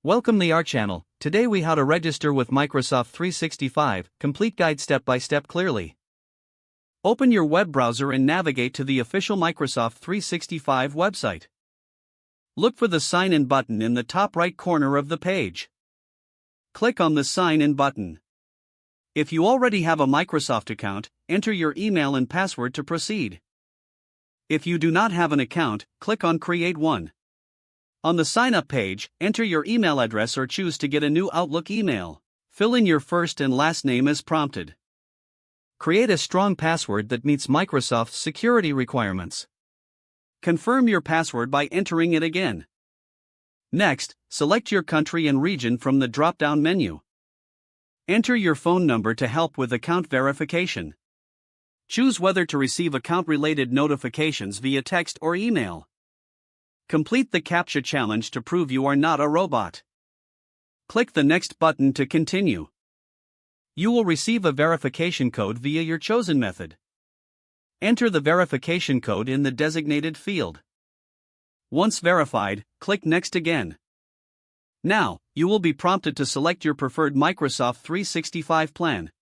Welcome to our channel. Today we how to register with Microsoft 365, complete guide step by step clearly. Open your web browser and navigate to the official Microsoft 365 website. Look for the Sign In button in the top right corner of the page. Click on the Sign In button. If you already have a Microsoft account, enter your email and password to proceed. If you do not have an account, click on Create One. On the Sign Up page, enter your email address or choose to get a new Outlook email. Fill in your first and last name as prompted. Create a strong password that meets Microsoft's security requirements. Confirm your password by entering it again. Next, select your country and region from the drop-down menu. Enter your phone number to help with account verification. Choose whether to receive account-related notifications via text or email. Complete the CAPTCHA challenge to prove you are not a robot. Click the Next button to continue. You will receive a verification code via your chosen method. Enter the verification code in the designated field. Once verified, click Next again. Now, you will be prompted to select your preferred Microsoft 365 plan.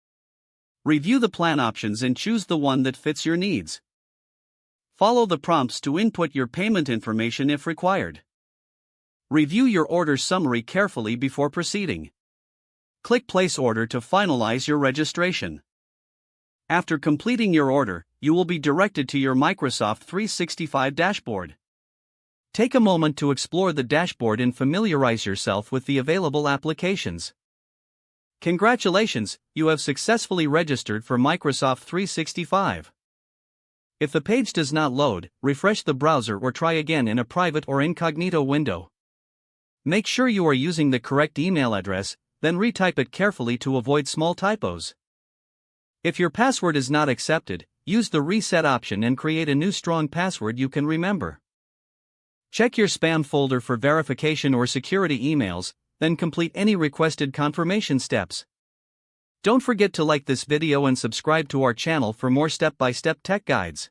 Review the plan options and choose the one that fits your needs. Follow the prompts to input your payment information if required. Review your order summary carefully before proceeding. Click Place Order to finalize your registration. After completing your order, you will be directed to your Microsoft 365 dashboard. Take a moment to explore the dashboard and familiarize yourself with the available applications. Congratulations, you have successfully registered for Microsoft 365. If the page does not load, refresh the browser or try again in a private or incognito window. Make sure you are using the correct email address, then retype it carefully to avoid small typos. If your password is not accepted, use the reset option and create a new strong password you can remember. Check your spam folder for verification or security emails, then complete any requested confirmation steps. Don't forget to like this video and subscribe to our channel for more step-by-step tech guides.